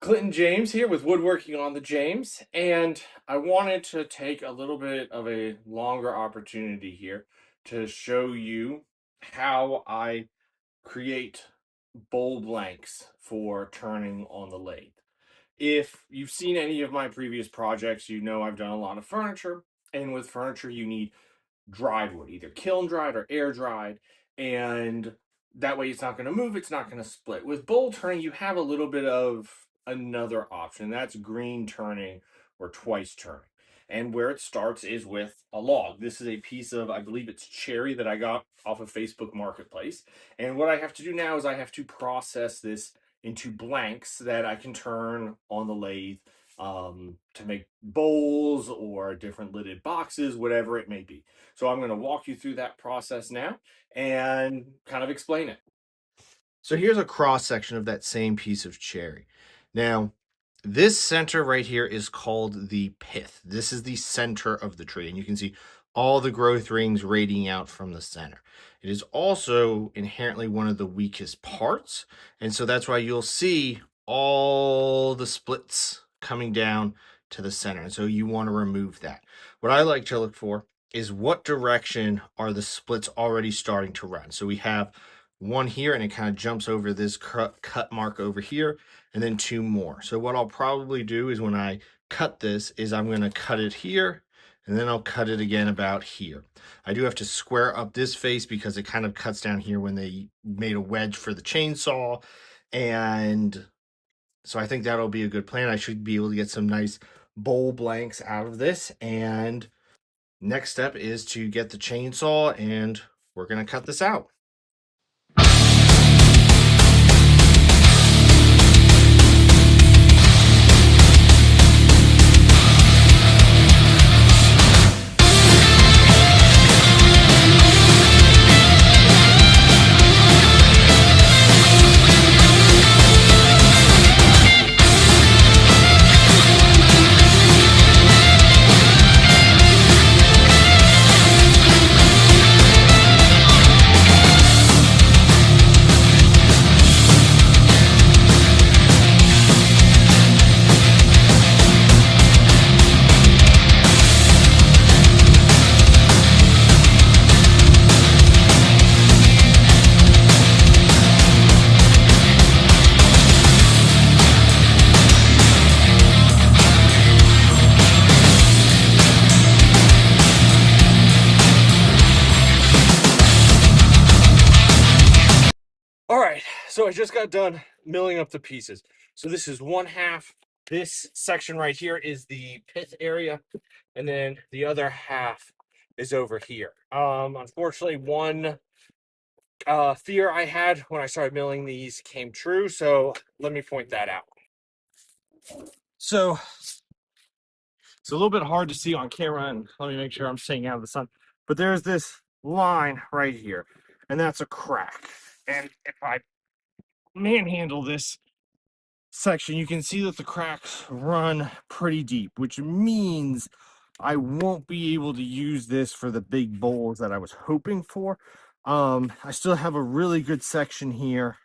Clinton James here with Woodworking on the James, and I wanted to take a little bit of a longer opportunity here to show you how I create bowl blanks for turning on the lathe. If you've seen any of my previous projects, you know I've done a lot of furniture, and with furniture you need dried wood, either kiln dried or air dried, and that way it's not going to move, it's not going to split. With bowl turning, you have a little bit of another option. That's green turning or twice turning. And where it starts is with a log. This is a piece of, I believe it's cherry that I got off of Facebook Marketplace. And what I have to do now is I have to process this into blanks that I can turn on the lathe to make bowls or different lidded boxes, whatever it may be. So I'm going to walk you through that process now and kind of explain it. So here's a cross section of that same piece of cherry. Now, this center right here is called the pith. This is the center of the tree, and you can see all the growth rings radiating out from the center. It is also inherently one of the weakest parts, and so that's why you'll see all the splits coming down to the center, and so you want to remove that. What I like to look for is what direction are the splits already starting to run. So we have one here, and it kind of jumps over this cut mark over here, and then two more. So what I'll probably do is when I cut this is I'm going to cut it here, and then I'll cut it again about here. I do have to square up this face because it kind of cuts down here when they made a wedge for the chainsaw, and so I think that'll be a good plan. I should be able to get some nice bowl blanks out of this, and next step is to get the chainsaw, and we're going to cut this out. All right, so I just got done milling up the pieces. So this is one half. This section right here is the pith area, and then the other half is over here. Unfortunately, one fear I had when I started milling these came true, so let me point that out. So it's a little bit hard to see on camera, and let me make sure I'm staying out of the sun, but there's this line right here, and that's a crack. And if I manhandle this section, you can see that the cracks run pretty deep, which means I won't be able to use this for the big bowls that I was hoping for. I still have a really good section here,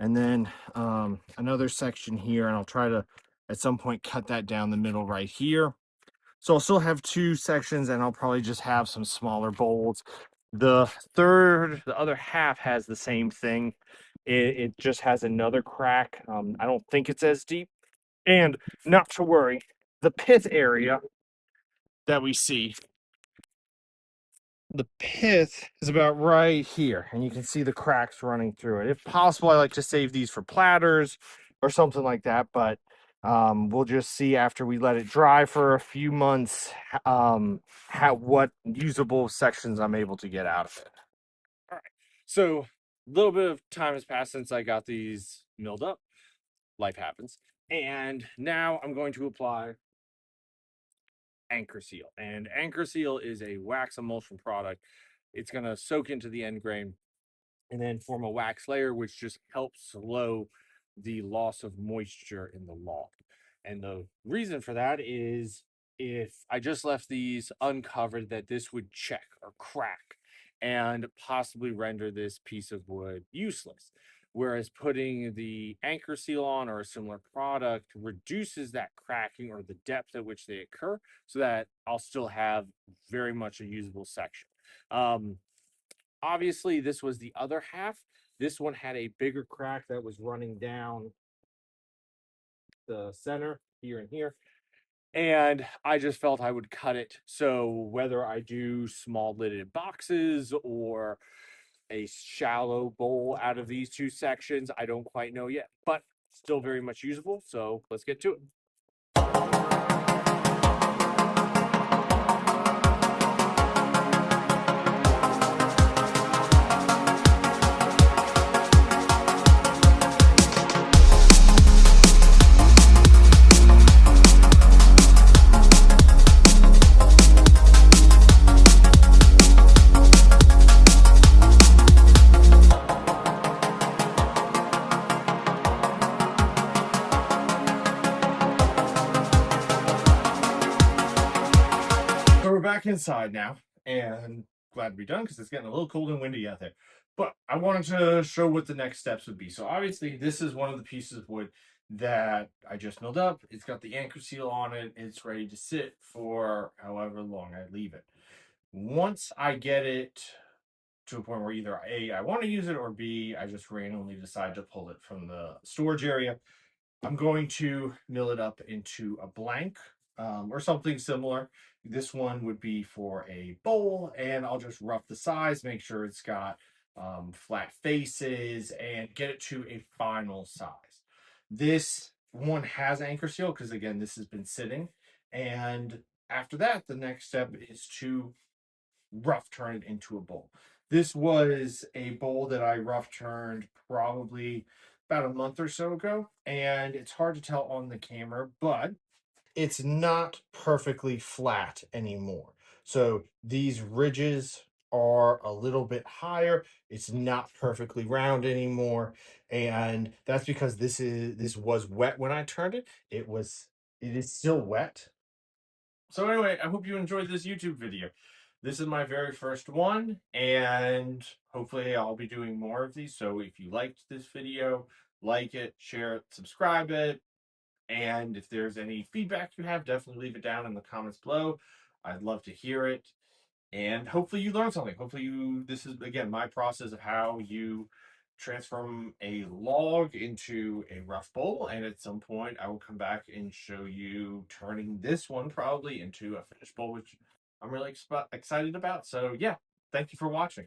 and then another section here, and I'll try to at some point cut that down the middle right here. So I'll still have two sections, and I'll probably just have some smaller bowls. The other half has the same thing. It just has another crack. I don't think it's as deep. And not to worry, the pith area that we see, the pith is about right here, and you can see the cracks running through it. If possible, I like to save these for platters or something like that, but we'll just see after we let it dry for a few months what usable sections I'm able to get out of it. All right, so a little bit of time has passed since I got these milled up. Life happens. And now I'm going to apply Anchorseal. And Anchorseal is a wax emulsion product. It's going to soak into the end grain and then form a wax layer, which just helps slow the loss of moisture in the log. And the reason for that is if I just left these uncovered, that this would check or crack and possibly render this piece of wood useless. whereas putting the Anchorseal on or a similar product reduces that cracking or the depth at which they occur, so that I'll still have very much a usable section. Obviously, this was the other half. This one had a bigger crack that was running down the center here and here, and I just felt I would cut it. So whether I do small lidded boxes or a shallow bowl out of these two sections, I don't quite know yet, but still very much usable. So let's get to it. So we're back inside now, and glad to be done because it's getting a little cold and windy out there. But I wanted to show what the next steps would be. So obviously, this is one of the pieces of wood that I just milled up. It's got the Anchorseal on it. It's ready to sit for however long I leave it. Once I get it to a point where either A, I want to use it, or B, I just randomly decide to pull it from the storage area, I'm going to mill it up into a blank or something similar. This one would be for a bowl, and I'll just rough the size, make sure it's got flat faces, and get it to a final size. This one has Anchorseal because, again, this has been sitting. And after that, the next step is to rough turn it into a bowl. This was a bowl that I rough turned probably about a month or so ago, and it's hard to tell on the camera, but it's not perfectly flat anymore. So these ridges are a little bit higher. It's not perfectly round anymore, and that's because this was wet when I turned it. It is still wet. So anyway, I hope you enjoyed this YouTube video. This is my very first one, and hopefully I'll be doing more of these. So if you liked this video, like it, share it, subscribe it, and if there's any feedback you have, definitely leave it down in the comments below. I'd love to hear it. And hopefully you learned something. Hopefully this is, again, my process of how you transform a log into a rough bowl. And at some point I will come back and show you turning this one probably into a finished bowl, which I'm really excited about. So yeah, thank you for watching.